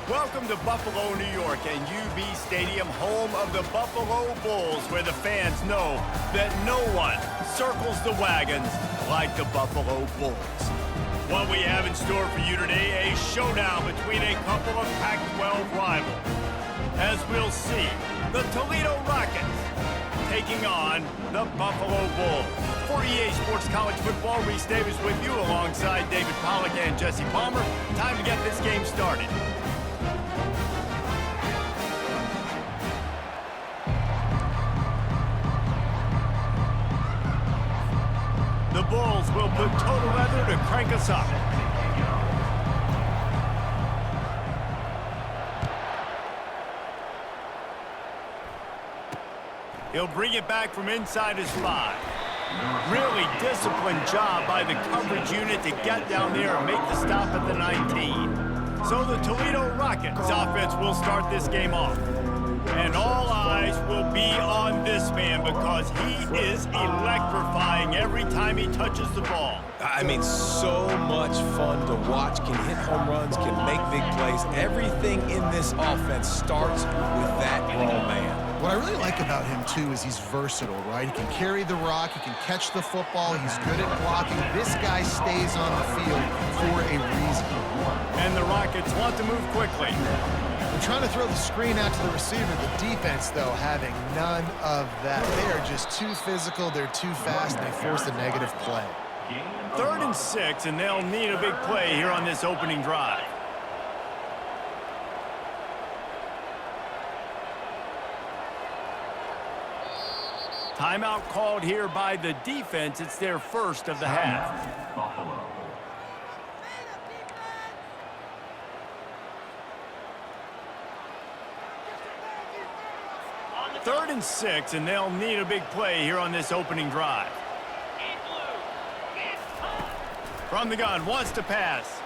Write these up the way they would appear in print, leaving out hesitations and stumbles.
Welcome to Buffalo, New York, and UB Stadium, home of the Buffalo Bulls, where the fans know that no one circles the wagons like the Buffalo Bulls. What we have in store for you today, a showdown between a couple of Pac-12 rivals. As we'll see, the Toledo Rockets taking on the Buffalo Bulls. For EA Sports College Football, Reese Davis with you alongside David Pollack and Jesse Palmer. Time to get this game started. The Bulls will put total weather to crank us up. He'll bring it back from inside his 5. Really disciplined job by the coverage unit to get down there and make the stop at the 19. So the Toledo Rockets offense will start this game off. And all eyes will be on this man because he is electrifying every time he touches the ball. I mean, so much fun to watch. Can hit home runs, can make big plays. Everything in this offense starts with that grown man. What I really like about him, too, is he's versatile, right? He can carry the rock, he can catch the football, he's good at blocking. This guy stays on the field for a reason. And the Rockets want to move quickly. They're trying to throw the screen out to the receiver. The defense, though, having none of that. They are just too physical, they're too fast, and they force a negative play. 3rd and 6, and they'll need a big play here on this opening drive. Timeout called here by the defense. It's their first of the half. 3rd and 6, and they'll need a big play here on this opening drive. From the gun, wants to pass.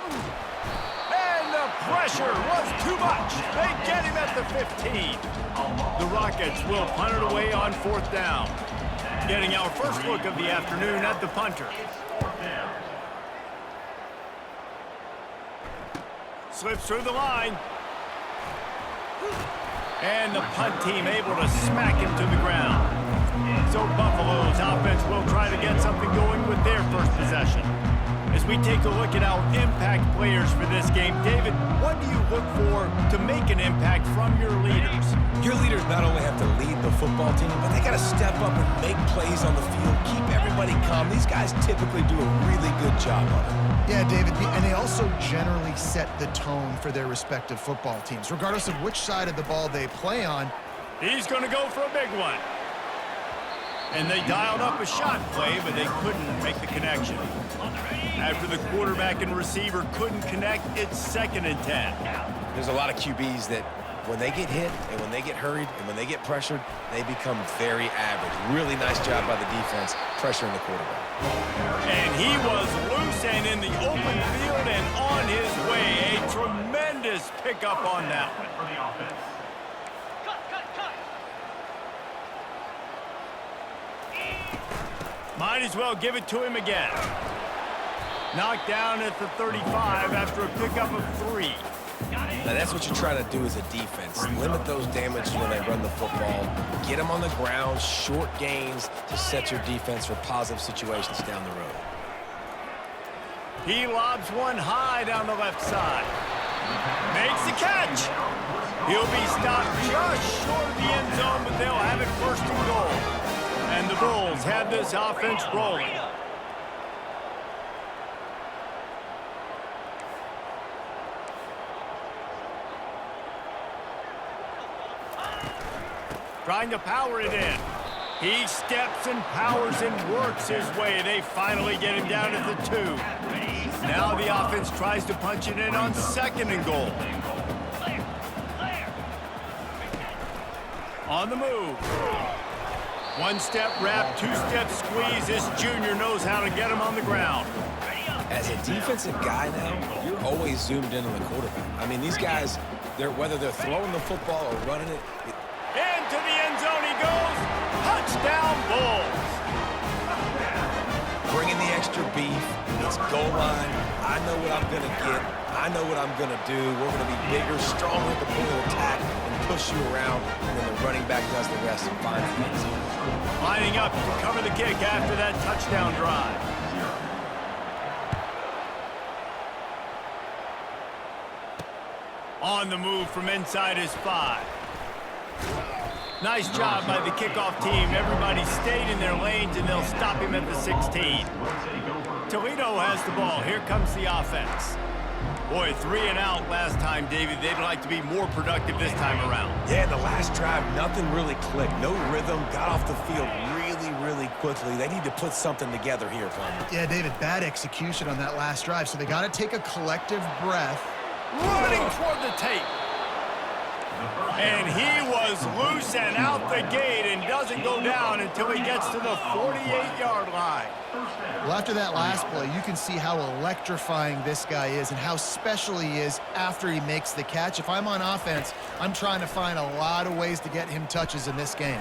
And the pressure was too much. They get him at the 15. The Rockets will punt it away on 4th down. Getting our first look of the afternoon at the punter. Slips through the line. And the punt team able to smack him to the ground. So Buffalo's offense will try to get something going with their first possession. As we take a look at our impact players for this game, David, what do you look for to make an impact from your leaders? Your leaders not only have to lead the football team, but they got to step up and make plays on the field, keep everybody calm. These guys typically do a really good job of it. Yeah, David, and they also generally set the tone for their respective football teams, regardless of which side of the ball they play on. He's going to go for a big one. And they dialed up a shot play, but they couldn't make the connection. After the quarterback and receiver couldn't connect, it's 2nd and 10. There's a lot of QBs that when they get hit and when they get hurried and when they get pressured, they become very average. Really nice job by the defense pressuring the quarterback. And he was loose and in the open field and on his way. A tremendous pickup on that one. Might as well give it to him again. Knocked down at the 35 after a pickup of 3. Now that's what you're trying to do as a defense. Limit those damages when they run the football. Get them on the ground, short gains to set your defense for positive situations down the road. He lobs one high down the left side. Makes the catch. He'll be stopped just short of the end zone, but they'll have it 1st and goal. And the Bulls have this offense rolling. Trying to power it in. He steps and powers and works his way. They finally get him down at the 2. Now the offense tries to punch it in on 2nd and goal. On the move. 1-step wrap, 2-step squeeze. This junior knows how to get him on the ground. As a defensive guy now, you're always zoomed in on the quarterback. I mean, these guys, whether they're throwing the football or running it. Into the end zone he goes. Touchdown, Bulls. Bringing the extra beef. It's goal line. I know what I'm going to get. I know what I'm going to do. We're going to be bigger, stronger at the point of attack and push you around, and then the running back does the rest and finds the end zone. Lining up to cover the kick after that touchdown drive. On the move from inside his 5. Nice job by the kickoff team. Everybody stayed in their lanes, and they'll stop him at the 16. Toledo has the ball. Here comes the offense. Boy, 3 and out last time, David. They'd like to be more productive this time around. Yeah, in the last drive, nothing really clicked. No rhythm, got off the field really quickly. They need to put something together here, Palmer. Yeah, David, bad execution on that last drive, so they got to take a collective breath. Running toward the tape. And he was loose and out the gate and doesn't go down until he gets to the 48-yard line. Well, after that last play, you can see how electrifying this guy is and how special he is after he makes the catch. If I'm on offense, I'm trying to find a lot of ways to get him touches in this game.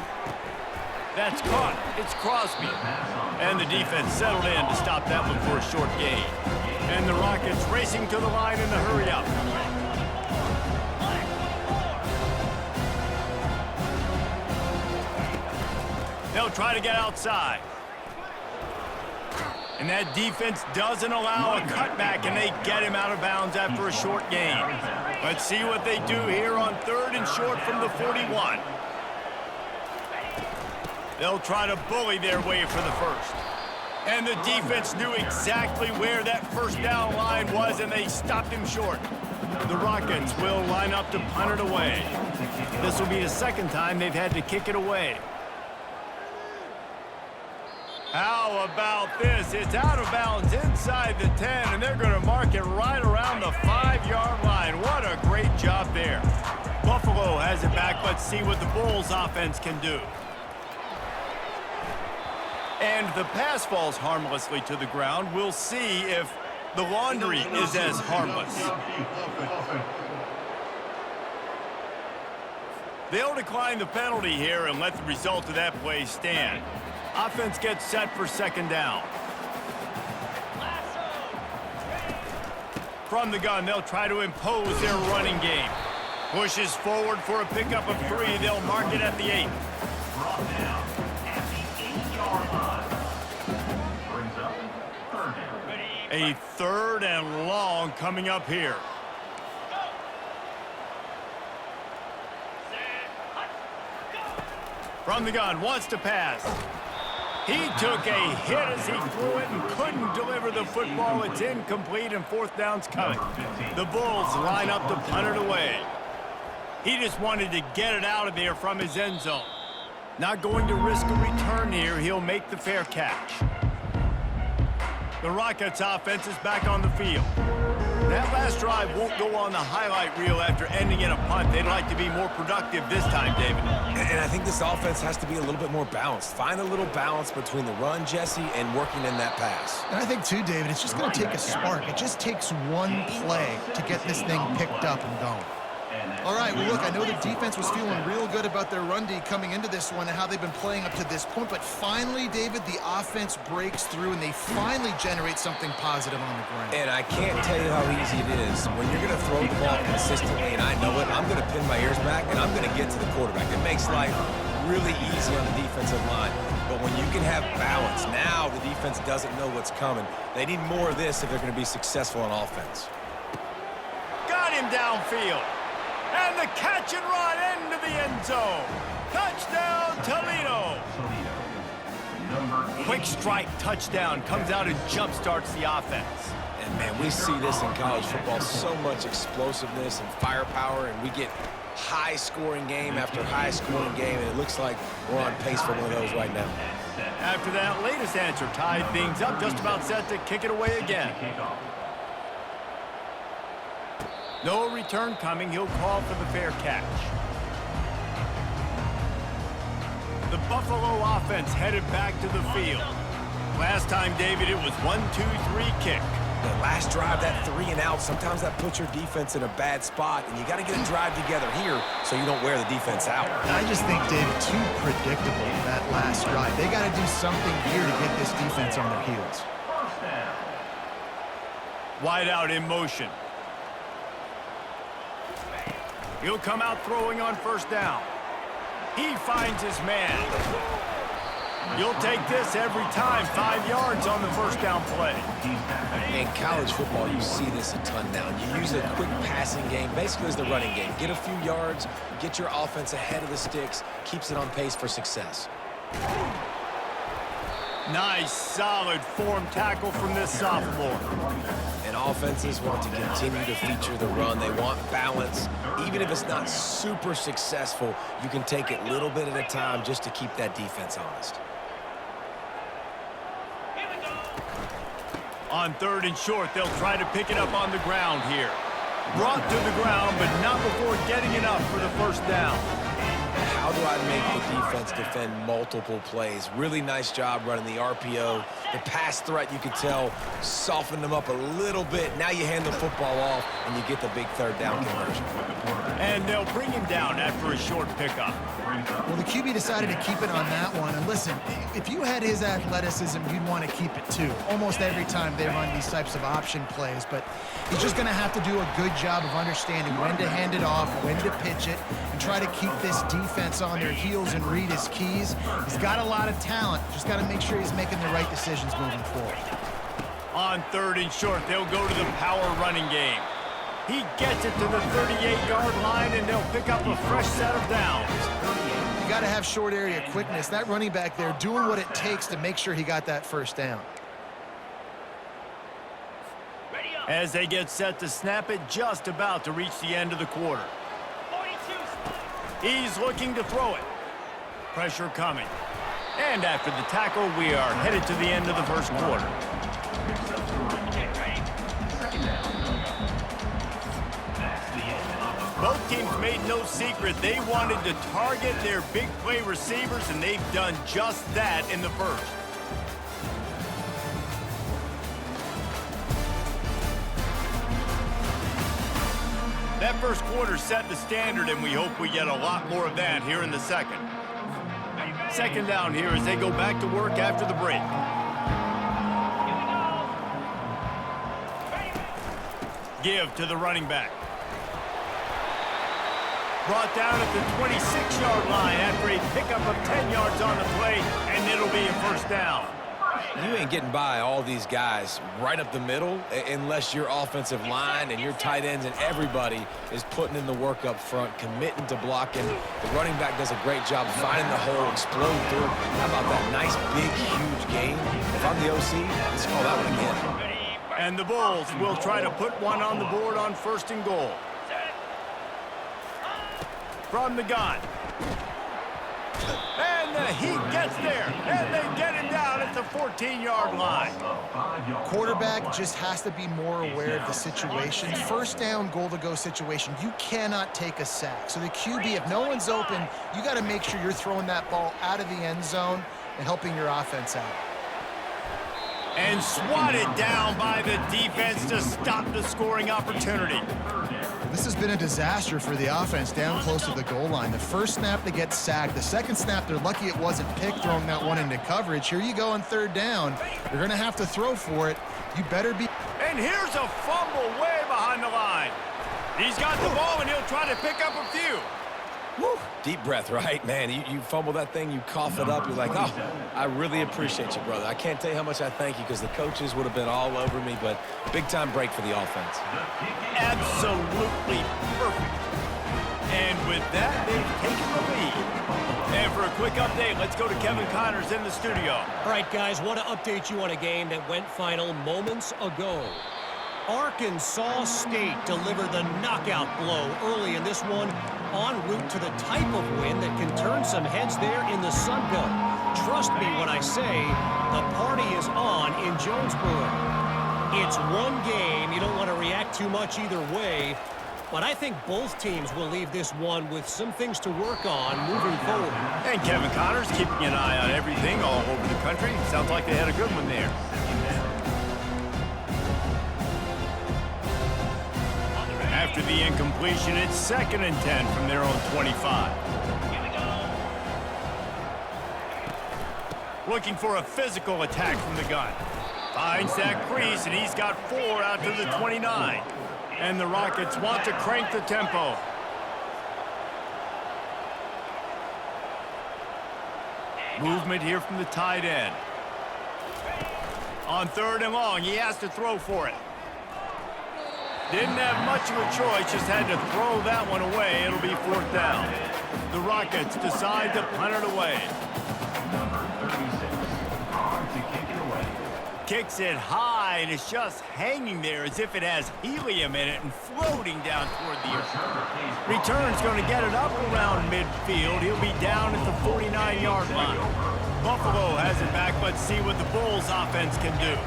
That's caught. It's Crosby. And the defense settled in to stop that one for a short gain. And the Rockets racing to the line in the hurry-up. They'll try to get outside. And that defense doesn't allow a cutback, and they get him out of bounds after a short gain. Let's see what they do here on 3rd and short from the 41. They'll try to bully their way for the first. And the defense knew exactly where that first down line was, and they stopped him short. The Rockets will line up to punt it away. This will be the second time they've had to kick it away. How about this? It's out of bounds inside the 10, and they're going to mark it right around the 5-yard line. What a great job there. Buffalo has it back. Let's see what the Bulls offense can do. And the pass falls harmlessly to the ground. We'll see if the laundry is as harmless. They'll decline the penalty here and let the result of that play stand. Offense gets set for 2nd down. From the gun, they'll try to impose their running game. Pushes forward for a pickup of 3. They'll mark it at the 8. A 3rd and long coming up here. From the gun, wants to pass. He took a hit as he threw it and couldn't deliver the football. It's incomplete, and 4th down's coming. The Bulls line up to punt it away. He just wanted to get it out of there from his end zone. Not going to risk a return here. He'll make the fair catch. The Rockets offense is back on the field. That last drive won't go on the highlight reel after ending in a punt. They'd like to be more productive this time, David. And I think this offense has to be a little bit more balanced. Find a little balance between the run, Jesse, and working in that pass. And I think, too, David, it's just going to take a spark. It just takes one play to get this thing picked up and going. All right, well, look, I know the defense was feeling real good about their run D coming into this one and how they've been playing up to this point, but finally, David, the offense breaks through and they finally generate something positive on the ground. And I can't tell you how easy it is. When you're going to throw the ball consistently, and I know it, I'm going to pin my ears back and I'm going to get to the quarterback. It makes life really easy on the defensive line. But when you can have balance, now the defense doesn't know what's coming. They need more of this if they're going to be successful on offense. Got him downfield. And the catch and run into the end zone. Touchdown, Toledo. Quick strike touchdown comes out and jump starts the offense. And, man, we see this in college football, so much explosiveness and firepower, and we get high-scoring game after high-scoring game, and it looks like we're on pace for one of those right now. After that latest answer tied things up, just about set to kick it away again. No return coming. He'll call for the fair catch. The Buffalo offense headed back to the field. Last time, David, it was 1-2-3 kick. The last drive, that 3 and out, sometimes that puts your defense in a bad spot, and you got to get a drive together here so you don't wear the defense out. I just think, David, too predictable that last drive. They got to do something here to get this defense on their heels. Wide out in motion. He'll come out throwing on first down. He finds his man. You'll take this every time. 5 yards on the first down play. In college football, you see this a ton now. You use a quick passing game, basically as the running game. Get a few yards, get your offense ahead of the sticks, keeps it on pace for success. Nice, solid form tackle from this sophomore. And offenses want to continue to feature the run. They want balance. Even if it's not super successful, you can take it little bit at a time just to keep that defense honest. On 3rd and short, they'll try to pick it up on the ground here. Brought to the ground, but not before getting enough for the first down. How do I make the defense defend multiple plays? Really nice job running the RPO. The pass threat, you could tell, softened them up a little bit. Now you hand the football off, and you get the big 3rd down conversion. And they'll bring him down after a short pickup. Well, the QB decided to keep it on that one. And listen, if you had his athleticism, you'd want to keep it too. Almost every time they run these types of option plays. But he's just going to have to do a good job of understanding when to hand it off, when to pitch it, and try to keep this defense on their heels and read his keys. He's got a lot of talent. Just got to make sure he's making the right decisions moving forward. On 3rd and short, they'll go to the power running game. He gets it to the 38-yard line, and they'll pick up a fresh set of downs. You got to have short area quickness. That running back there doing what it takes to make sure he got that first down. As they get set to snap it, just about to reach the end of the quarter. He's looking to throw it. Pressure coming. And after the tackle, we are headed to the end of the first quarter. Both teams made no secret they wanted to target their big play receivers, and they've done just that in the first. That first quarter set the standard, and we hope we get a lot more of that here in the second. Second down here as they go back to work after the break. Give to the running back. Brought down at the 26-yard line after a pickup of 10 yards on the play, and it'll be a first down. You ain't getting by all these guys right up the middle unless your offensive line and your tight ends and everybody is putting in the work up front, committing to blocking. The running back does a great job finding the hole, exploding through. How about that nice, big, huge gain? If I'm the OC, let's call that one again. And the Bulls will try to put one on the board on 1st and goal. From the gun. And the Heat gets there, and they get him down at the 14-yard line. Quarterback just has to be more aware of the situation. First down, goal-to-go situation. You cannot take a sack. So the QB, if no one's open, you got to make sure you're throwing that ball out of the end zone and helping your offense out. And swatted down by the defense to stop the scoring opportunity. This has been a disaster for the offense down close to the goal line. The first snap, they get sacked. The second snap, they're lucky it wasn't picked, throwing that one into coverage. Here you go on 3rd down. You're going to have to throw for it. You better be... And here's a fumble way behind the line. He's got the ball, and he'll try to pick up a few. Woo. Deep breath, right? Man, you fumble that thing, you cough it up, you're like, oh, I really appreciate you, brother. I can't tell you how much I thank you because the coaches would have been all over me, but big-time break for the offense. Absolutely perfect. And with that, they've taken the lead. And for a quick update, let's go to Kevin Connors in the studio. All right, guys, want to update you on a game that went final moments ago. Arkansas State delivered the knockout blow early in this one, en route to the type of win that can turn some heads there in the Sun Belt. Trust me when I say the party is on in Jonesboro. It's one game. You don't want to react too much either way, but I think both teams will leave this one with some things to work on moving forward. And Kevin Connors keeping an eye on everything all over the country. Sounds like they had a good one there. After the incompletion, it's 2nd and 10 from their own 25. Looking for a physical attack from the gun. Finds that crease, and he's got 4 out to the 29. And the Rockets want to crank the tempo. Movement here from the tight end. On 3rd and long, he has to throw for it. Didn't have much of a choice, just had to throw that one away. It'll be 4th down. The Rockets decide to punt it away. Kicks it high, and it's just hanging there as if it has helium in it and floating down toward the earth. Return's going to get it up around midfield. He'll be down at the 49-yard line. Buffalo has it back. Let's see what the Bulls offense can do.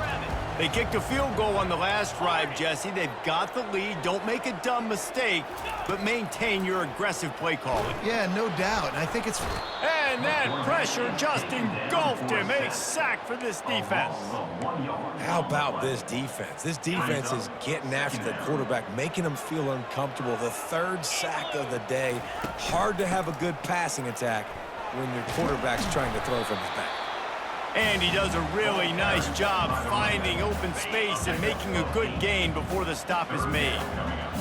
They kicked a field goal on the last drive, Jesse. They've got the lead. Don't make a dumb mistake, but maintain your aggressive play calling. Yeah, no doubt. And I think it's... And that pressure just engulfed him. A sack for this defense. How about this defense? This defense is getting after the quarterback, making him feel uncomfortable. The 3rd sack of the day. Hard to have a good passing attack when your quarterback's trying to throw from his back. And he does a really nice job finding open space and making a good gain before the stop is made.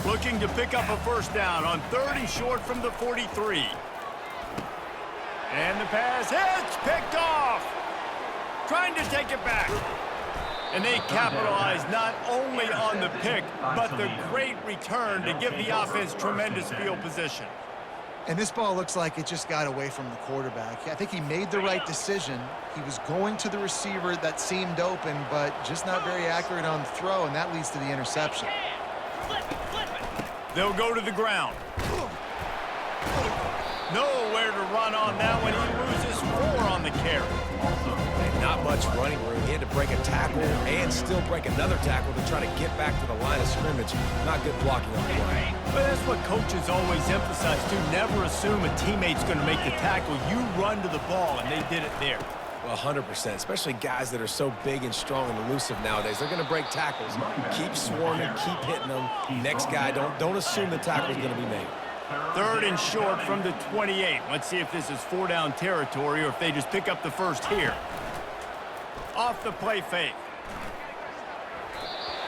Looking to pick up a 1st down on 3rd and short from the 43. And the pass hits, picked off. Trying to take it back. And they capitalize not only on the pick, but the great return to give the offense tremendous field position. And this ball looks like it just got away from the quarterback. I think he made the right decision. He was going to the receiver that seemed open, but just not very accurate on the throw, and that leads to the interception. They'll go to the ground. Nowhere to run on that one. He loses 4 on the carry. Not much running room. He had to break a tackle and still break another tackle to try to get back to the line of scrimmage. Not good blocking on the play. But that's what coaches always emphasize, too. Never assume a teammate's going to make the tackle. You run to the ball, and they did it there. Well, 100%, especially guys that are so big and strong and elusive nowadays. They're going to break tackles. Keep swarming, keep hitting them. Next guy, don't assume the tackle's going to be made. 3rd and short from the 28. Let's see if this is 4-down territory or if they just pick up the 1st here. Off the play fake.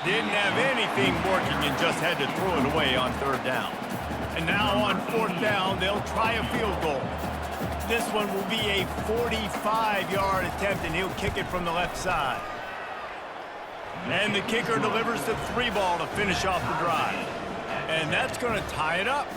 Didn't have anything working and just had to throw it away on 3rd down. And now on 4th down, they'll try a field goal. This one will be a 45-yard attempt, and he'll kick it from the left side. And the kicker delivers the 3-ball to finish off the drive. And that's going to tie it up.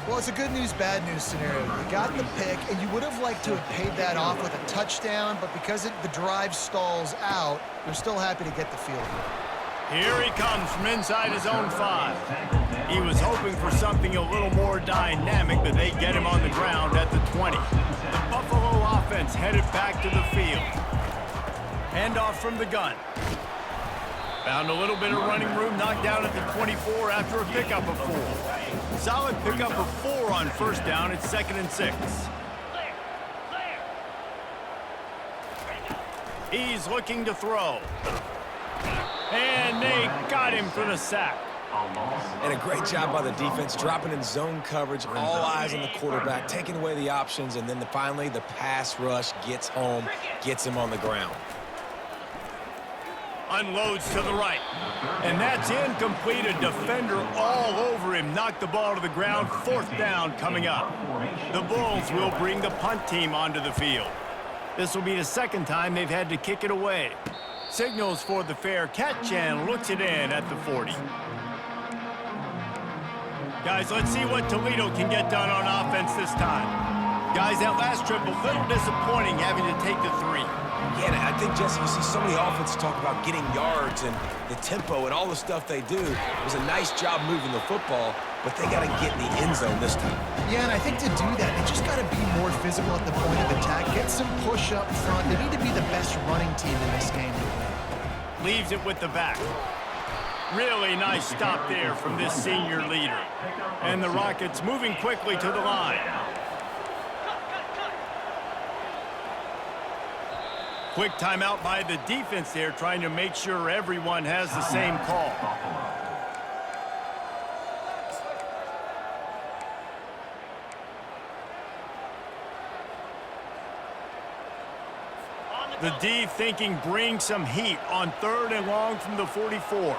Well, it's a good news, bad news scenario. You got the pick, and you would have liked to have paid that off with a touchdown, but because the drive stalls out, they're still happy to get the field goal. Here he comes from inside his own 5. He was hoping for something a little more dynamic, but they get him on the ground at the 20. The Buffalo offense headed back to the field. Handoff from the gun. Found a little bit of running room, knocked down at the 24 after a pickup of 4. Solid pickup of 4 on 1st down. It's 2nd and 6. He's looking to throw. And they got him for the sack. And a great job by the defense, dropping in zone coverage, all eyes on the quarterback, taking away the options, and then finally the pass rush gets home, gets him on the ground. Unloads to the right. And that's incomplete. A defender all over him. Knocked the ball to the ground. 4th down coming up. The Bulls will bring the punt team onto the field. This will be the 2nd time they've had to kick it away. Signals for the fair catch and looks it in at the 40. Guys, let's see what Toledo can get done on offense this time. Guys, that last trip, a little disappointing having to take the 3. Yeah, and I think, Jesse, you see so many offenses talk about getting yards and the tempo and all the stuff they do. It was a nice job moving the football, but they got to get in the end zone this time. Yeah, and I think to do that, they just got to be more physical at the point of attack, get some push up front. They need to be the best running team in this game to win. Leaves it with the back. Really nice stop there from this senior leader. And the Rockets moving quickly to the line. Quick timeout by the defense there, trying to make sure everyone has the same call. The D thinking bring some heat on 3rd and long from the 44.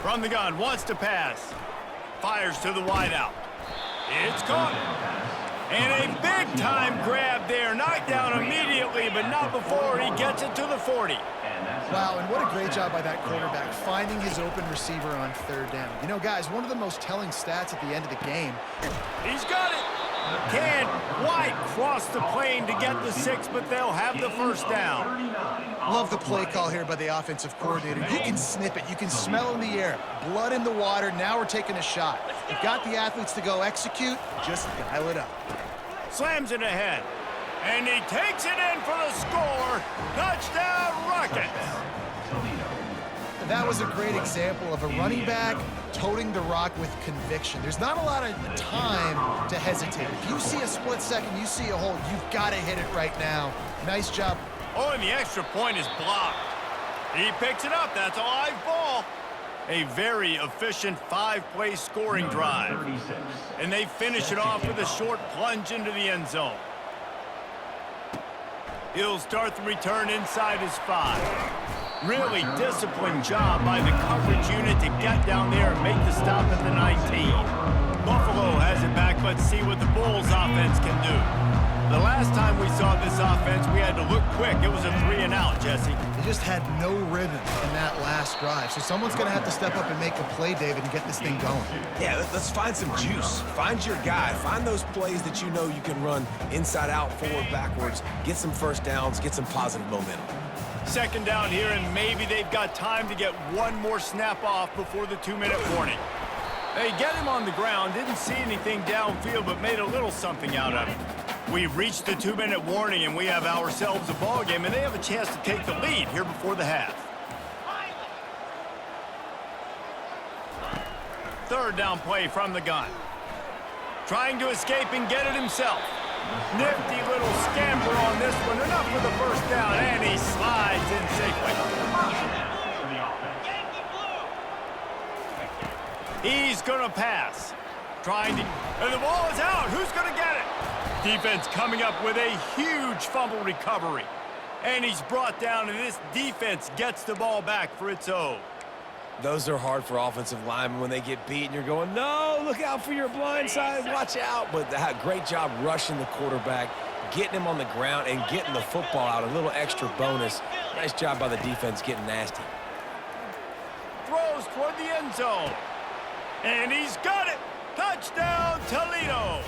From the gun, wants to pass. Fires to the wideout. It's caught. And a big-time grab there. Knocked down immediately, but not before he gets it to the 40. Wow, and what a great job by that quarterback, finding his open receiver on third down. You know, guys, one of the most telling stats at the end of the game. He's got it. Can White cross the plane to get the 6, but they'll have the first down. Love the play call here by the offensive coordinator. You can snip it. You can smell in the air. Blood in the water. Now we're taking a shot. You've got the athletes to go execute. Just dial it up. Slams it ahead. And he takes it in for the score. Touchdown, Rockets. That was a great example of a running back toting the rock with conviction. There's not a lot of time to hesitate. If you see a split second, you see a hole, you've got to hit it right now. Nice job. Oh, and the extra point is blocked. He picks it up. That's a live ball. A very efficient 5-play scoring drive. And they finish it off with a short plunge into the end zone. He'll start the return inside his 5. Really disciplined job by the coverage unit to get down there and make the stop at the 19. Buffalo has it back. Let's see what the Bulls offense can do. The last time we saw this offense, we had to look quick. It was a 3-and-out, Jesse. They just had no rhythm in that last drive. So someone's going to have to step up and make a play, David, and get this thing going. Yeah, let's find some juice. Find your guy. Find those plays that you know you can run inside out, forward, backwards. Get some first downs. Get some positive momentum. Second down here, and maybe they've got time to get one more snap off before the 2-minute warning. They get him on the ground, didn't see anything downfield, but made a little something out of it. We've reached the 2-minute warning, and we have ourselves a ball game, and they have a chance to take the lead here before the half. Third down play from the gun. Trying to escape and get it himself. Nifty little scamper on this one. Enough for the first down, and he slides in safely. He's going to pass. And the ball is out. Who's going to get it? Defense coming up with a huge fumble recovery. And he's brought down, and this defense gets the ball back for its own. Those are hard for offensive linemen when they get beat and you're going, no, look out for your blind side, watch out. But great job rushing the quarterback, getting him on the ground and getting the football out, a little extra bonus. Nice job by the defense getting nasty. Throws toward the end zone. And he's got it. Touchdown, Toledo.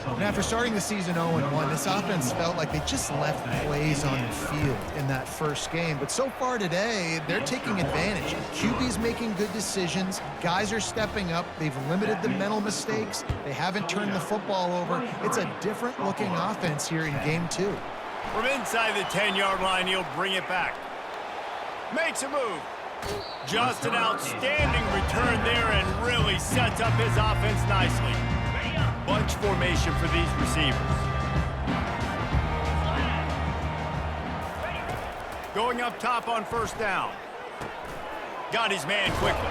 And after starting the season 0-1, this offense felt like they just left plays on the field in that first game. But so far today, they're taking advantage. QB's making good decisions. Guys are stepping up. They've limited the mental mistakes. They haven't turned the football over. It's a different-looking offense here in Game 2. From inside the 10-yard line, he'll bring it back. Makes a move. Just an outstanding return there and really sets up his offense nicely. Bunch formation for these receivers. Going up top on first down. Got his man quickly.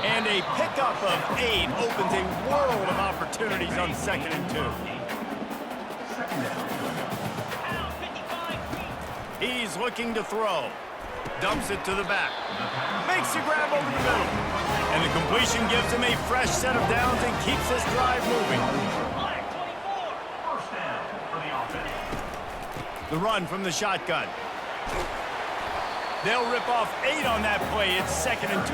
And a pickup of 8 opens a world of opportunities on 2nd and 2. He's looking to throw. Dumps it to the back. Makes the grab over the middle. And the completion gives him a fresh set of downs and keeps this drive moving. The run from the shotgun. They'll rip off 8 on that play. It's 2nd and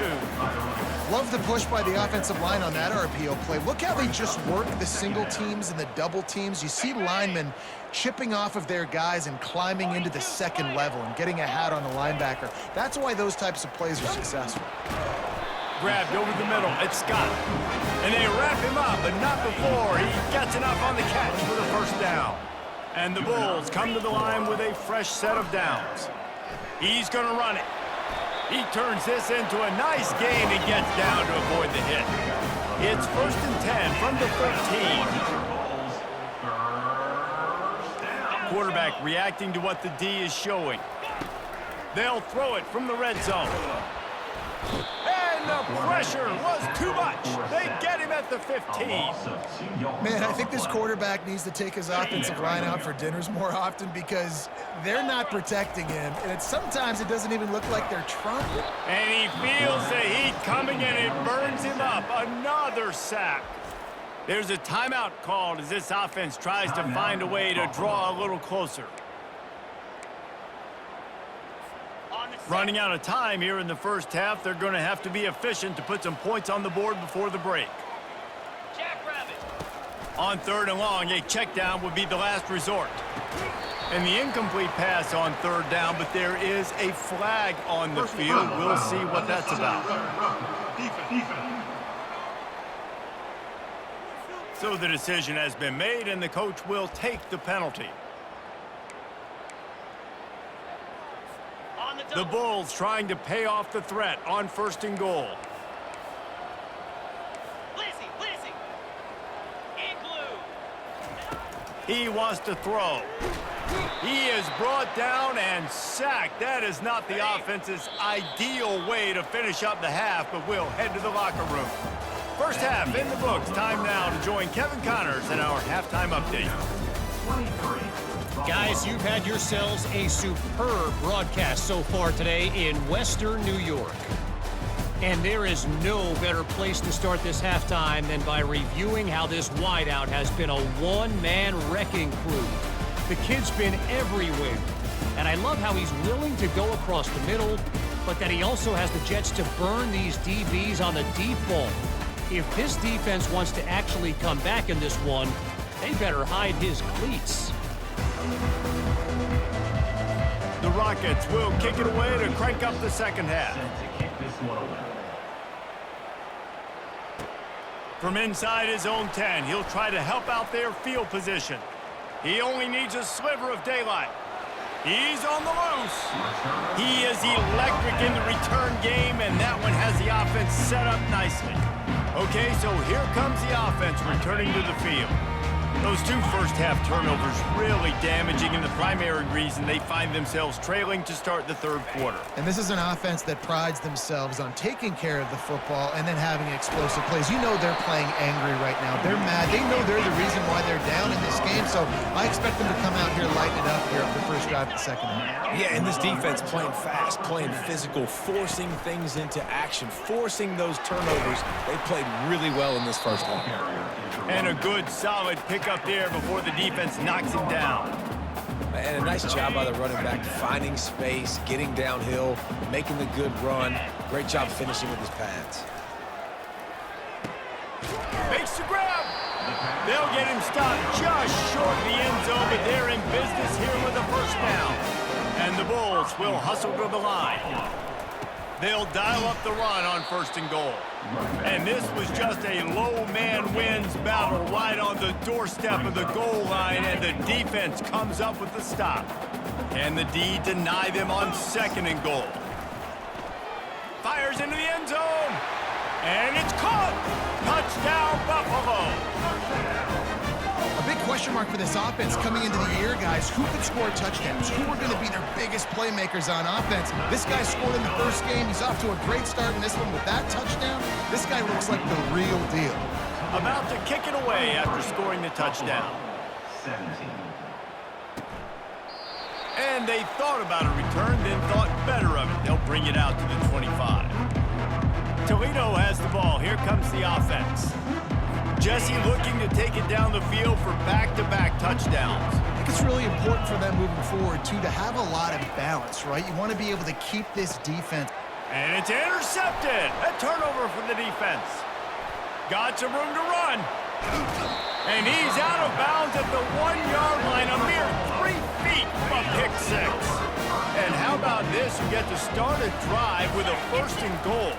2. Love the push by the offensive line on that RPO play. Look how they just work the single teams and the double teams. You see linemen chipping off of their guys and climbing into the second level and getting a hat on the linebacker. That's why those types of plays are successful. Grabbed over the middle. It's Scott. And they wrap him up, but not before he gets enough on the catch for the first down. And the Bulls come to the line with a fresh set of downs. He's going to run it. He turns this into a nice gain and gets down to avoid the hit. It's 1st and 10 from the 13. Quarterback reacting to what the D is showing. They'll throw it from the red zone. And the pressure was too much. They get him at the 15. Man, I think this quarterback needs to take his offensive line out for dinners more often because they're not protecting him. And sometimes it doesn't even look like they're trying. And he feels the heat coming and it burns him up. Another sack. There's a timeout called as this offense tries to find a way to draw a little closer. Running out of time here in the first half, they're going to have to be efficient to put some points on the board before the break. On 3rd and long, a check down would be the last resort. And the incomplete pass on 3rd down, but there is a flag on the field. We'll see what that's about. So the decision has been made, and the coach will take the penalty. The Bulls trying to pay off the threat on 1st and goal. He wants to throw. He is brought down and sacked. That is not the offense's ideal way to finish up the half, but we'll head to the locker room. First half in the books. Time now to join Kevin Connors in our halftime update. Guys, you've had yourselves a superb broadcast so far today in Western New York. And there is no better place to start this halftime than by reviewing how this wideout has been a one-man wrecking crew. The kid's been everywhere. And I love how he's willing to go across the middle, but that he also has the jets to burn these DBs on the deep ball. If this defense wants to actually come back in this one, they better hide his cleats. The Rockets will kick it away to crank up the second half. From inside his own 10, he'll try to help out their field position. He only needs a sliver of daylight. He's on the loose. He is electric in the return game, and that one has the offense set up nicely. Okay, so here comes the offense returning to the field. Those 2 first-half turnovers really damaging, and the primary reason they find themselves trailing to start the 3rd quarter. And this is an offense that prides themselves on taking care of the football and then having explosive plays. You know they're playing angry right now. They're mad. They know they're the reason why they're down in this game, so I expect them to come out here, lighten it up here up the first drive of the second half. Yeah, and this defense playing fast, playing physical, forcing things into action, forcing those turnovers. They played really well in this first half. And a good, solid pickup there before the defense knocks him down. And a nice job by the running back, finding space, getting downhill, making the good run. Great job finishing with his pads. Makes the grab. They'll get him stopped just short of the end zone, but they're in business here with a first down. And the Bulls will hustle to the line. They'll dial up the run on 1st and goal. And this was just a low man wins battle right on the doorstep of the goal line, and the defense comes up with the stop. Can the D deny them on 2nd and goal? Fires into the end zone, and it's caught. Touchdown, Buffalo. A big question mark for this offense coming into the year, guys. Who could score touchdowns? Who are going to be their biggest playmakers on offense? This guy scored in the first game. He's off to a great start in this one with that touchdown. This guy looks like the real deal. About to kick it away after scoring the touchdown. And they thought about a return, then thought better of it. They'll bring it out to the 25. Toledo has the ball. Here comes the offense. Jesse looking to take it down the field for back-to-back touchdowns. I think it's really important for them moving forward, too, to have a lot of balance, right? You want to be able to keep this defense. And it's intercepted. A turnover for the defense. Got some room to run. And he's out of bounds at the 1-yard line, a mere 3 feet from pick 6. And how about this? You get to start a drive with a 1st and goal.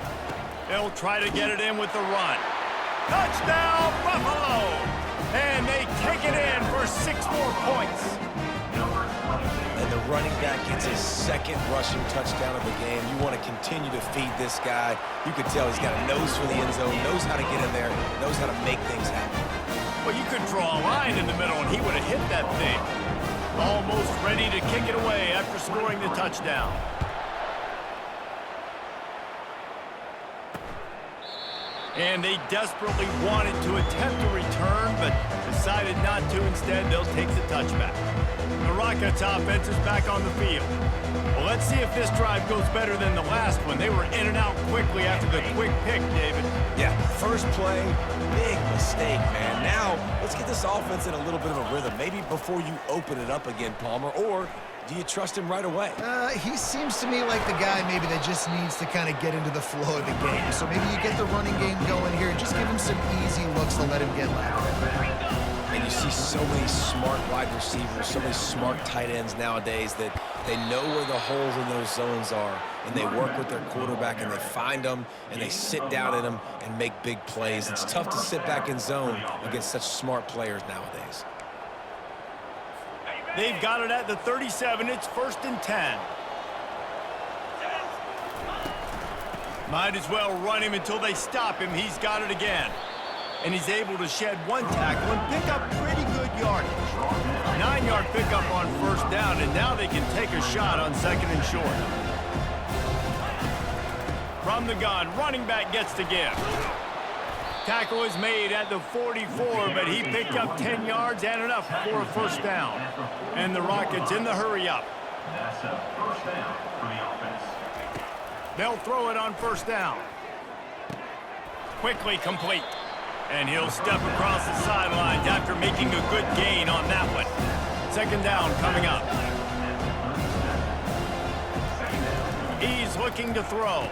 They'll try to get it in with the run. Touchdown, Buffalo! And they take it in for 6 more points. And the running back gets his 2nd rushing touchdown of the game. You want to continue to feed this guy. You could tell he's got a nose for the end zone, knows how to get in there, knows how to make things happen. Well, you could draw a line in the middle, and he would have hit that thing. Almost ready to kick it away after scoring the touchdown. And they desperately wanted to attempt a return, but decided not to. Instead, they'll take the touchback. The Rockets offense is back on the field. Well, let's see if this drive goes better than the last one. They were in and out quickly after the quick pick, David. Yeah, first play, big mistake, man. Now, let's get this offense in a little bit of a rhythm. Maybe before you open it up again, Palmer, or do you trust him right away? He seems to me like the guy maybe that just needs to kind of get into the flow of the game. So maybe you get the running game going here and just give him some easy looks to let him get lateral. And you see so many smart wide receivers, so many smart tight ends nowadays that they know where the holes in those zones are, and they work with their quarterback, and they find them, and they sit down in them and make big plays. It's tough to sit back in zone against such smart players nowadays. They've got it at the 37. It's 1st and 10. Might as well run him until they stop him. He's got it again. And he's able to shed one tackle and pick up pretty good yardage. 9-yard pickup on 1st down, and now they can take a shot on 2nd and short. From the gun, running back gets the give. Tackle is made at the 44, but he picked up 10 yards and enough for a 1st down. And the Rockets in the hurry-up. That's a 1st down for the offense. They'll throw it on 1st down. Quickly complete. And he'll step across the sidelines after making a good gain on that one. 2nd down coming up. He's looking to throw.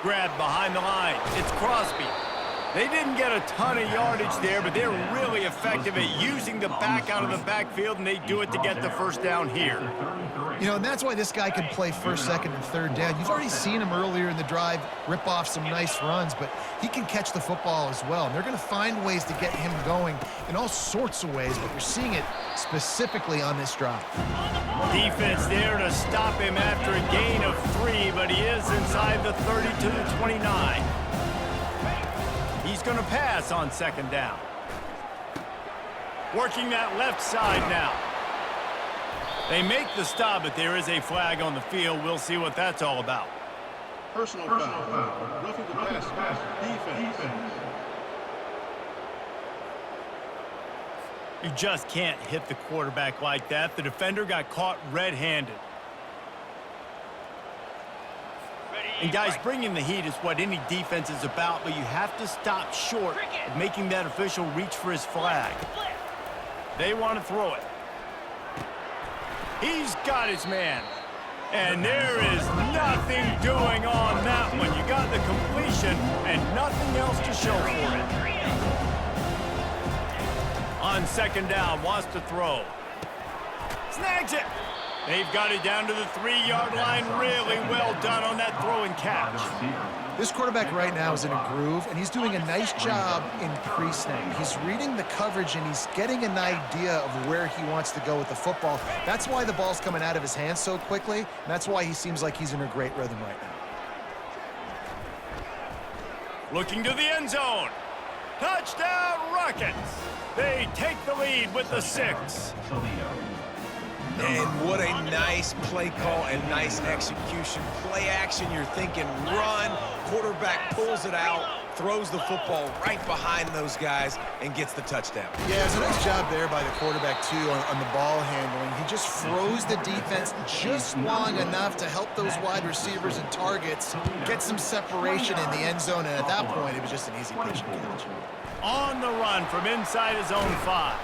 Grabbed behind the line. It's Crosby. They didn't get a ton of yardage there, but they're really effective at using the back out of the backfield, and they do it to get the 1st down here. You know, and that's why this guy can play 1st, 2nd, and 3rd down. You've already seen him earlier in the drive rip off some nice runs, but he can catch the football as well. And they're going to find ways to get him going in all sorts of ways, but you're seeing it specifically on this drive. Defense there to stop him after a gain of 3, but he is inside the 30 to the 29. He's going to pass on 2nd down. Working that left side now. They make the stop, but there is a flag on the field. We'll see what that's all about. Personal foul. Roughing the pass. Defense. You just can't hit the quarterback like that. The defender got caught red-handed. And guys, bringing the heat is what any defense is about, but you have to stop short of making that official reach for his flag. They want to throw it. He's got his man. And there is nothing doing on that one. You got the completion and nothing else to show for it. On 2nd down, wants to throw. Snags it. They've got it down to the 3-yard line. Really well done on that throw and catch. This quarterback right now is in a groove, and he's doing a nice job in pre-snap. He's reading the coverage, and he's getting an idea of where he wants to go with the football. That's why the ball's coming out of his hands so quickly, and that's why he seems like he's in a great rhythm right now. Looking to the end zone. Touchdown, Rockets. They take the lead with the 6. And what a nice play call and nice execution. Play action, you're thinking run. Quarterback pulls it out, throws the football right behind those guys, and gets the touchdown. Yeah, it's a nice job there by the quarterback, too, on the ball handling. He just froze the defense just long enough to help those wide receivers and targets get some separation in the end zone, and at that point, it was just an easy pitch and catch. On the run from inside his own 5.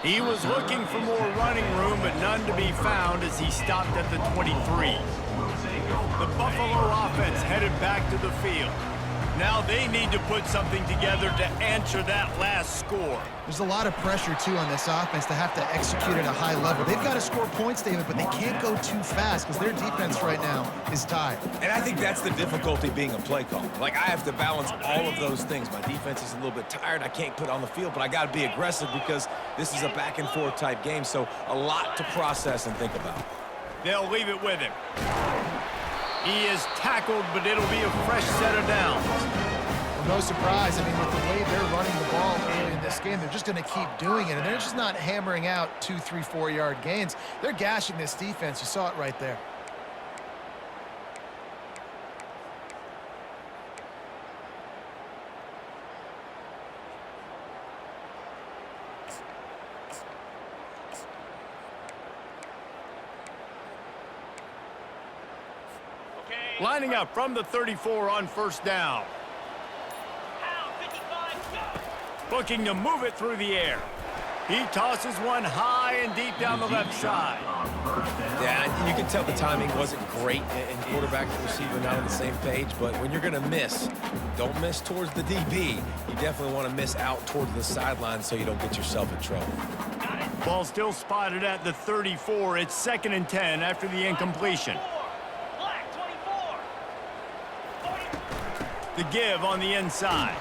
He was looking for more running room, but none to be found as he stopped at the 23. The Buffalo offense headed back to the field. Now they need to put something together to answer that last score. There's a lot of pressure, too, on this offense to have to execute at a high level. They've got to score points, David, but they can't go too fast because their defense right now is tied. And I think that's the difficulty being a play caller. Like, I have to balance all of those things. My defense is a little bit tired. I can't put it on the field, but I got to be aggressive because this is a back-and-forth type game, so a lot to process and think about. They'll leave it with him. He is tackled, but it'll be a fresh set of downs. Well, no surprise. I mean, with the way they're running the ball early in this game, they're just going to keep doing it. And they're just not hammering out 2, 3, 4-yard gains. They're gashing this defense. You saw it right there. Lining up from the 34 on first down. Looking to move it through the air. He tosses one high and deep down the left side. Yeah, you can tell the timing wasn't great, and quarterback and receiver not on the same page, but when you're going to miss, don't miss towards the DB. You definitely want to miss out towards the sideline so you don't get yourself in trouble. Ball still spotted at the 34. It's 2nd and 10 after the incompletion. The give on the inside.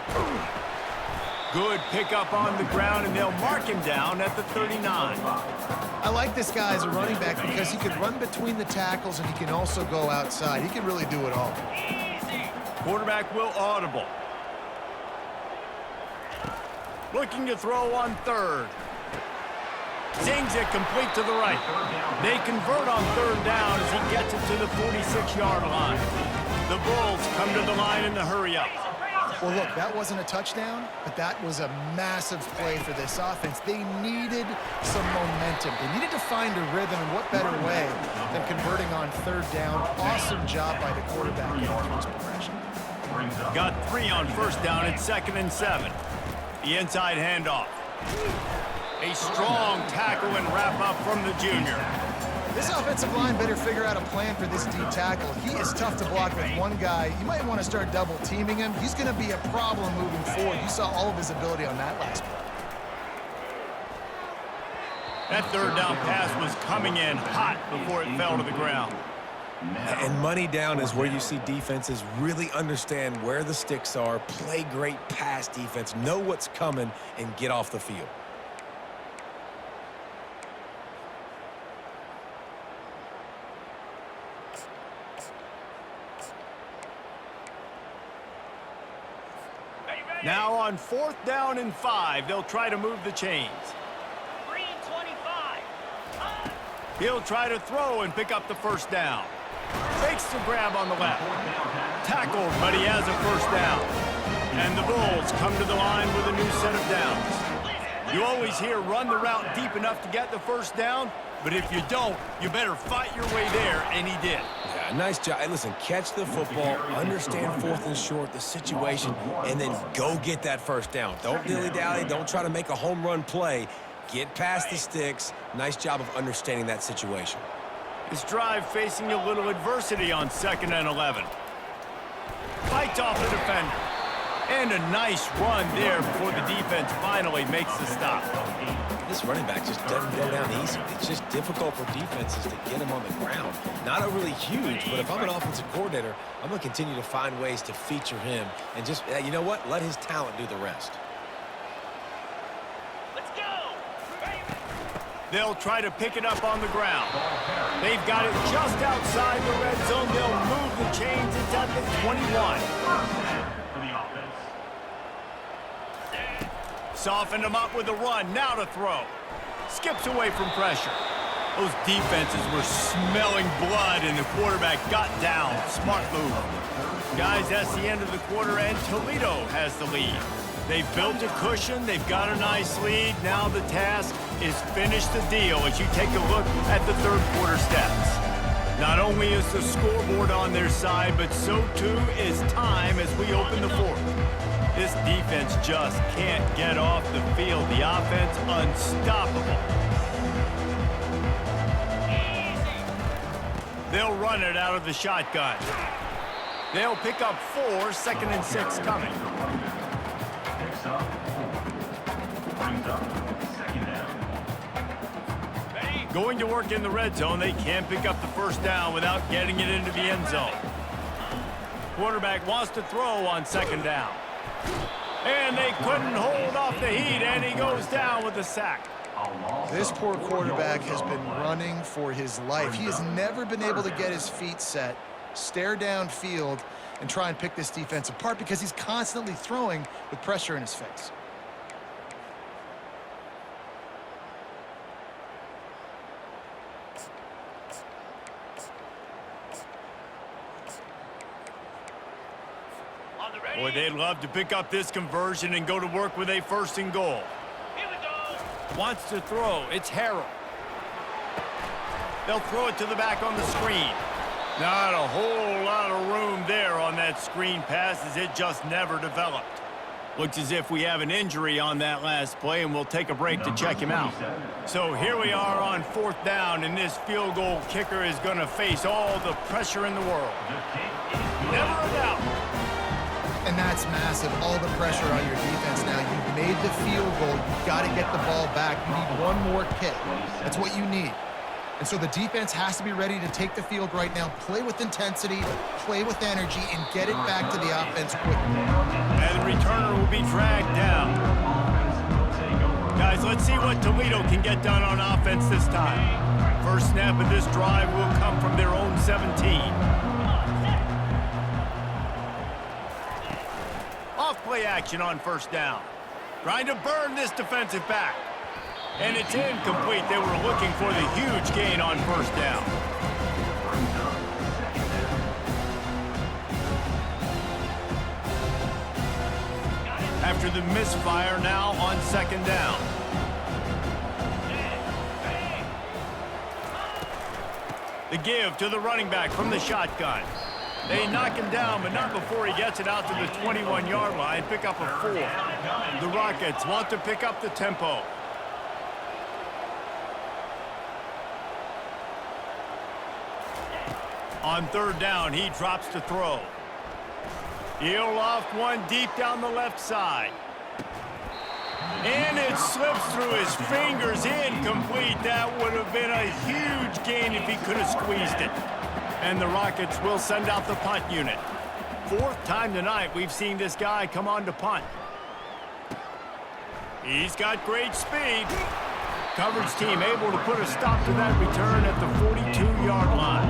Good pickup on the ground, and they'll mark him down at the 39. I like this guy as a running back because he can run between the tackles and he can also go outside. He can really do it all. Quarterback will audible. Looking to throw on 3rd. Zings it complete to the right. They convert on 3rd down as he gets it to the 46-yard line. The Bulls come to the line in the hurry-up. Well, look, that wasn't a touchdown, but that was a massive play for this offense. They needed some momentum. They needed to find a rhythm, and what better way than converting on 3rd down. Awesome job by the quarterback getting through his progression. Got 3 on first down. It's 2nd and 7. The inside handoff. A strong tackle and wrap-up from the junior. This offensive line better figure out a plan for this D tackle. He is tough to block with one guy. You might want to start double teaming him. He's going to be a problem moving forward. You saw all of his ability on that last play. That 3rd down pass was coming in hot before it fell to the ground. And money down is where you see defenses really understand where the sticks are, play great pass defense, know what's coming, and get off the field. Now on 4th down and 5, they'll try to move the chains. 3-25. He'll try to throw and pick up the 1st down. Fakes the grab on the left. Tackled, but he has a 1st down. And the Bulls come to the line with a new set of downs. You always hear run the route deep enough to get the 1st down, but if you don't, you better fight your way there, and he did. Yeah, nice job. Hey, listen, catch the football, understand 4th and short, the situation, and then go get that 1st down. Don't dilly-dally. Don't try to make a home run play. Get past the sticks. Nice job of understanding that situation. His drive facing a little adversity on 2nd and 11. Fights off the defender. And a nice run there before the defense finally makes the stop. This running back just doesn't go down easy. It's just difficult for defenses to get him on the ground. Not overly huge, but if I'm an offensive coordinator, I'm going to continue to find ways to feature him and just, you know what, let his talent do the rest. Let's go. They'll try to pick it up on the ground. They've got it just outside the red zone. They'll move the chains. It's at the 21. For the offense. Softened him up with a run. Now to throw. Skips away from pressure. Those defenses were smelling blood, and the quarterback got down. Smart move. Guys, that's the end of the quarter, and Toledo has the lead. They've built a cushion. They've got a nice lead. Now the task is finish the deal as you take a look at the 3rd quarter stats. Not only is the scoreboard on their side, but so too is time as we open the 4th. This defense just can't get off the field. The offense unstoppable. They'll run it out of the shotgun. They'll pick up 4, 2nd and 6 coming. Picks up. Brings up 2nd down. Going to work in the red zone, they can't pick up the 1st down without getting it into the end zone. Quarterback wants to throw on 2nd down. And they couldn't hold off the heat, and he goes down with a sack. This poor quarterback has been running for his life. He has never been able to get his feet set, stare downfield, and try and pick this defense apart because he's constantly throwing with pressure in his face. Boy, they'd love to pick up this conversion and go to work with a 1st and goal. Here we go. Wants to throw. It's Harrell. They'll throw it to the back on the screen. Not a whole lot of room there on that screen pass as it just never developed. Looks as if we have an injury on that last play, and we'll take a break to check him out. So here we are on 4th down, and this field goal kicker is going to face all the pressure in the world. Never a doubt. And that's massive, all the pressure on your defense now. You've made the field goal. You've got to get the ball back. You need one more kick. That's what you need. And so the defense has to be ready to take the field right now, play with intensity, play with energy, and get it back to the offense quickly. And the returner will be dragged down. Guys, let's see what Toledo can get done on offense this time. First snap of this drive will come from their own 17. Off-play action on 1st down. Trying to burn this defensive back. And it's incomplete. They were looking for the huge gain on 1st down. After the misfire, now on 2nd down. The give to the running back from the shotgun. They knock him down, but not before he gets it out to the 21-yard line. Pick up a 4. The Rockets want to pick up the tempo. On 3rd down, he drops to throw. He'll loft one deep down the left side. And it slips through his fingers, incomplete. That would have been a huge gain if he could have squeezed it. And the Rockets will send out the punt unit. 4th time tonight we've seen this guy come on to punt. He's got great speed. Coverage team able to put a stop to that return at the 42-yard line.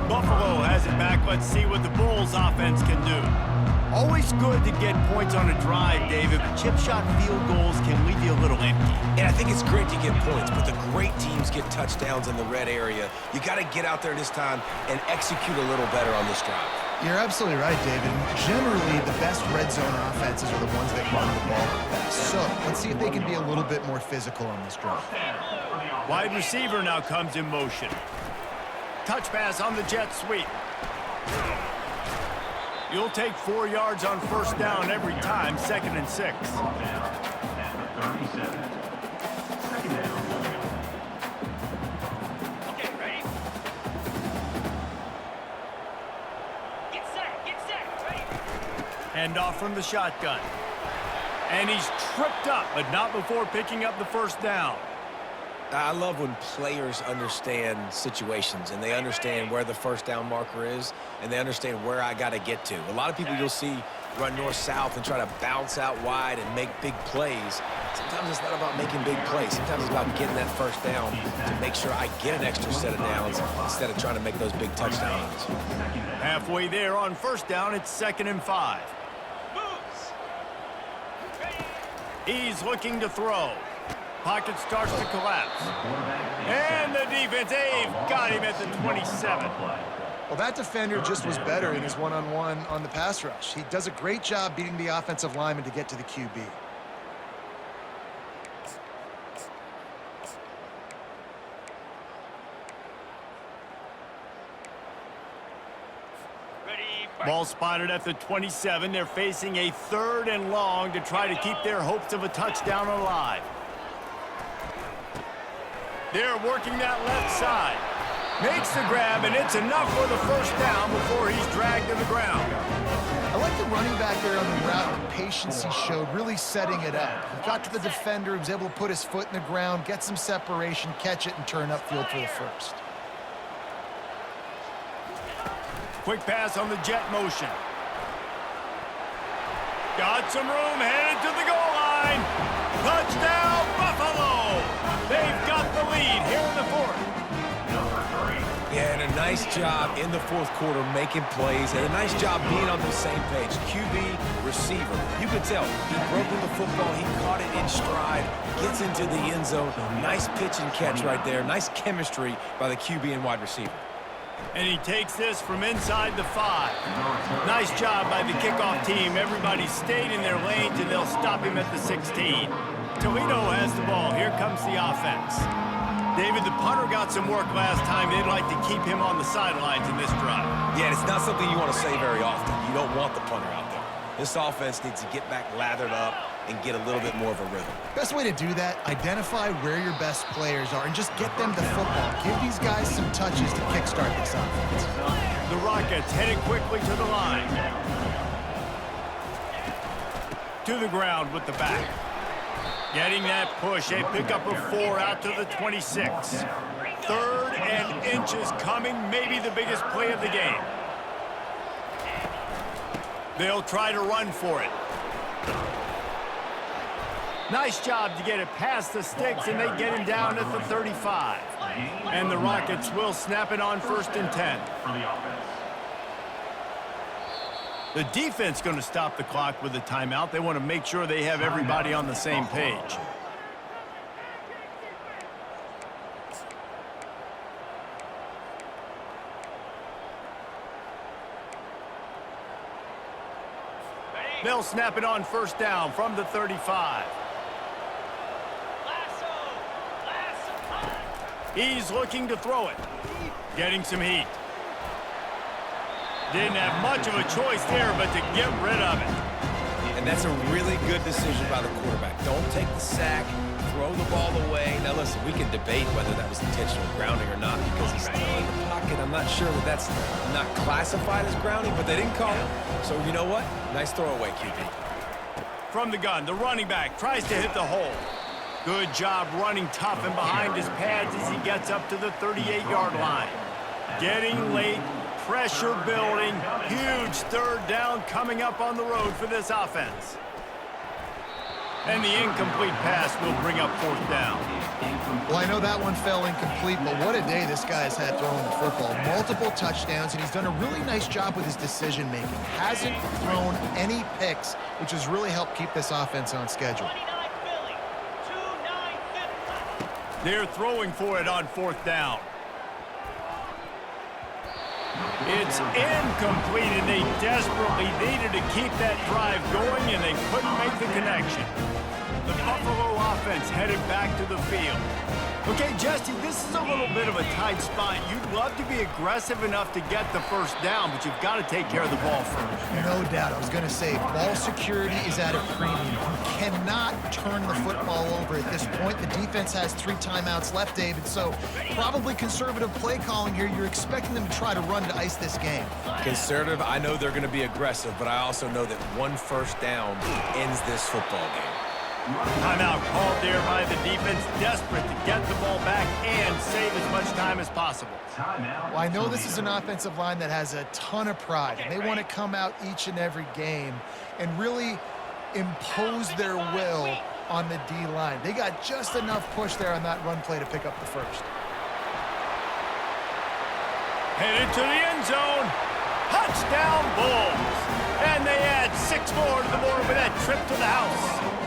Buffalo has it back. Let's see what the Bulls offense can do. Always good to get points on a drive, David, but chip shot field goals can leave you a little empty. And I think it's great to get points, but the great teams get touchdowns in the red area. You got to get out there this time and execute a little better on this drive. You're absolutely right, David. Generally, the best red zone offenses are the ones that run the ball the best. So let's see if they can be a little bit more physical on this drive. Wide receiver now comes in motion. Touch pass on the jet sweep. You'll take 4 yards on 1st down every time, 2nd and 6. Okay, ready? Get set, ready? Hand off from the shotgun. And he's tripped up, but not before picking up the 1st down. I love when players understand situations and they understand where the 1st down marker is and they understand where I got to get to. A lot of people you'll see run north-south and try to bounce out wide and make big plays. Sometimes it's not about making big plays. Sometimes it's about getting that 1st down to make sure I get an extra set of downs instead of trying to make those big touchdowns. Halfway there on 1st down, it's 2nd and 5. Moves. Ready? He's looking to throw. Pocket starts to collapse. And the defense, they've got him at the 27. Well, that defender just was better in his one-on-one on the pass rush. He does a great job beating the offensive lineman to get to the QB. Ball spotted at the 27. They're facing a 3rd and long to try to keep their hopes of a touchdown alive. They're working that left side. Makes the grab, and it's enough for the 1st down before he's dragged to the ground. I like the running back there on the route, the patience he showed, really setting it up. He got to the defender, he was able to put his foot in the ground, get some separation, catch it, and turn upfield for the 1st. Quick pass on the jet motion. Got some room, headed to the goal line. Touchdown, Buffalo! They've got the lead here in the 4th. Yeah, and a nice job in the 4th quarter making plays, and a nice job being on the same page. QB, receiver. You could tell he broke with the football, he caught it in stride, gets into the end zone. Nice pitch and catch right there. Nice chemistry by the QB and wide receiver. And he takes this from inside the 5. Nice job by the kickoff team. Everybody stayed in their lanes, and they'll stop him at the 16. Toledo has the ball. Here comes the offense. David, the punter got some work last time. They'd like to keep him on the sidelines in this drive. Yeah, and it's not something you want to say very often. You don't want the punter out there. This offense needs to get back lathered up and get a little bit more of a rhythm. Best way to do that, identify where your best players are and just get them the football. Give these guys some touches to kickstart this offense. The Rockets headed quickly to the line. To the ground with the back. Getting that push, a pickup of 4 out to the 26. 3rd and inches coming, maybe the biggest play of the game. They'll try to run for it. Nice job to get it past the sticks, and they get him down at the 35. And the Rockets will snap it on 1st and 10. For the offense. The defense going to stop the clock with a timeout. They want to make sure they have everybody on the same page. They'll snap it on 1st down from the 35. He's looking to throw it. Getting some heat. Didn't have much of a choice there, but to get rid of it. And that's a really good decision by the quarterback. Don't take the sack, throw the ball away. Now listen, we can debate whether that was intentional grounding or not because he's still in the pocket. I'm not sure that that's not classified as grounding, but they didn't call it. So you know what? Nice throwaway, QB. From the gun, the running back tries to hit the hole. Good job running tough and behind his pads as he gets up to the 38-yard line. Getting late. Pressure building, huge 3rd down coming up on the road for this offense. And the incomplete pass will bring up 4th down. Well, I know that one fell incomplete, but what a day this guy has had throwing the football. Multiple touchdowns, and he's done a really nice job with his decision-making. Hasn't thrown any picks, which has really helped keep this offense on schedule. They're throwing for it on 4th down. It's incomplete, and they desperately needed to keep that drive going, and they couldn't make the connection. The Buffalo offense headed back to the field. Okay, Jesse, this is a little bit of a tight spot. You'd love to be aggressive enough to get the 1st down, but you've got to take care of the ball first. No doubt. I was going to say, ball security is at a premium. You cannot turn the football over at this point. The defense has 3 timeouts left, David, so probably conservative play calling here. You're expecting them to try to run to ice this game. Conservative, I know they're going to be aggressive, but I also know that 1 1st down ends this football game. Timeout called there by the defense, desperate to get the ball back and save as much time as possible. Well, I know this is an offensive line that has a ton of pride, and they want to come out each and every game and really impose their will on the D-line. They got just enough push there on that run play to pick up the 1st. Headed to the end zone. Touchdown, Bulls. And they add 6 more to the board with that trip to the house.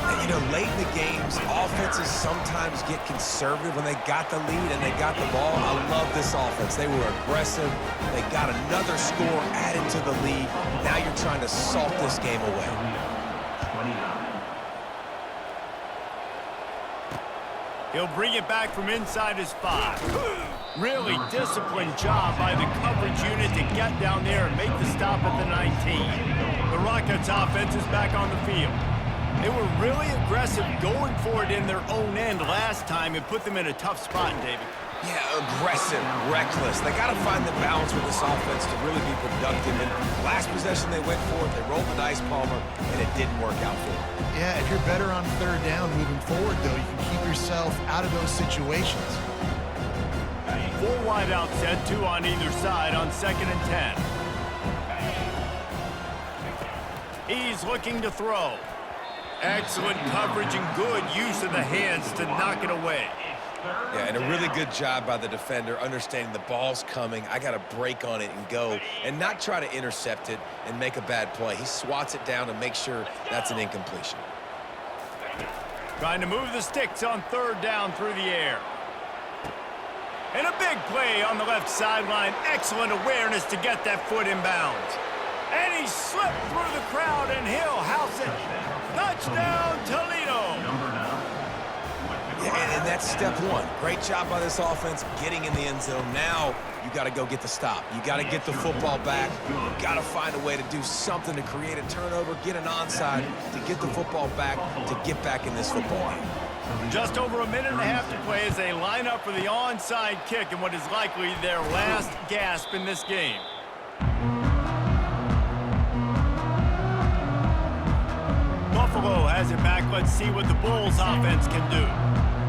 And, you know, late in the games, offenses sometimes get conservative when they got the lead and they got the ball. I love this offense. They were aggressive. They got another score added to the lead. Now you're trying to salt this game away. He'll bring it back from inside his 5. Really disciplined job by the coverage unit to get down there and make the stop at the 19. The Rockets offense is back on the field. They were really aggressive going for it in their own end last time and put them in a tough spot, David. Yeah, aggressive, reckless. They got to find the balance with this offense to really be productive. And last possession they went for it, they rolled the dice, Palmer, and it didn't work out for them. Yeah, if you're better on 3rd down moving forward, though, you can keep yourself out of those situations. 4 wide out set, 2 on either side on 2nd and 10. He's looking to throw. Excellent coverage and good use of the hands to knock it away. Yeah, and a really good job by the defender understanding the ball's coming. I got to break on it and go and not try to intercept it and make a bad play. He swats it down to make sure that's an incompletion. Trying to move the sticks on 3rd down through the air. And a big play on the left sideline. Excellent awareness to get that foot in bounds. And he slipped through the crowd, and he'll house it. Touchdown, Toledo. Yeah, and that's step one. Great job by this offense getting in the end zone. Now you got to go get the stop. You got to get the football back. You got to find a way to do something to create a turnover, get an onside, to get the football back, to get back in this football game. Just over a minute and a half to play as they line up for the onside kick in what is likely their last gasp in this game. Buffalo has it back. Let's see what the Bulls offense can do.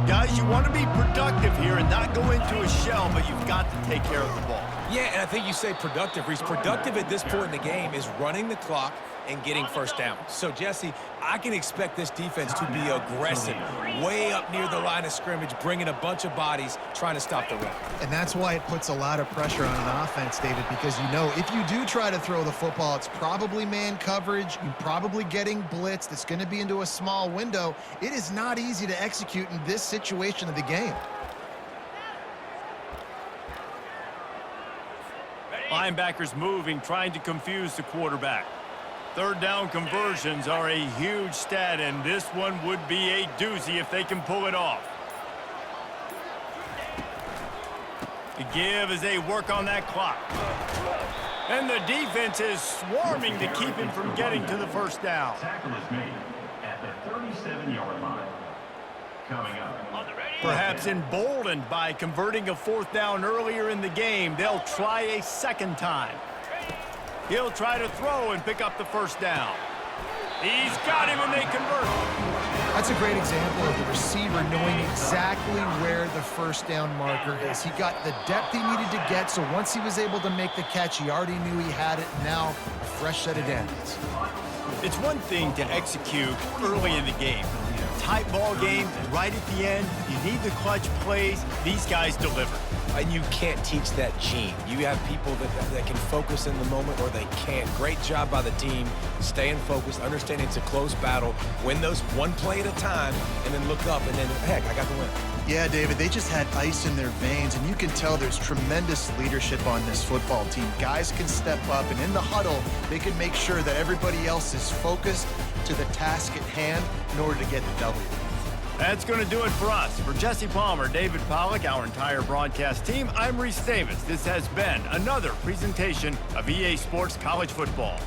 Guys, you want to be productive here and not go into a shell, but you've got to take care of the ball. Yeah, and I think you say productive, Reese. Productive at this point in the game is running the clock and getting first down. So, Jesse, I can expect this defense to be aggressive, way up near the line of scrimmage, bringing a bunch of bodies, trying to stop the run. And that's why it puts a lot of pressure on an offense, David, because you know if you do try to throw the football, it's probably man coverage. You're probably getting blitzed. It's going to be into a small window. It is not easy to execute in this situation of the game. Linebackers moving, trying to confuse the quarterback. Third down conversions are a huge stat, and this one would be a doozy if they can pull it off. The give as they work on that clock. And the defense is swarming to keep him from getting to the first down. Tackle is made at the 37-yard line. Coming up. Perhaps emboldened by converting a fourth down earlier in the game, they'll try a second time. He'll try to throw and pick up the first down. He's got him and they convert. That's a great example of the receiver knowing exactly where the first down marker is. He got the depth he needed to get, so once he was able to make the catch, he already knew he had it. Now, a fresh set of downs. It's one thing to execute early in the game. Tight ball game, right at the end, you need the clutch plays. These guys deliver. And you can't teach that gene. You have people that can focus in the moment or they can't. Great job by the team, staying focused, understanding it's a close battle, win those one play at a time, and then look up and then, heck, I got the win. Yeah, David, they just had ice in their veins, and you can tell there's tremendous leadership on this football team. Guys can step up, and in the huddle, they can make sure that everybody else is focused to the task at hand in order to get the W. That's going to do it for us. For Jesse Palmer, David Pollack, our entire broadcast team, I'm Reese Davis. This has been another presentation of EA Sports College Football.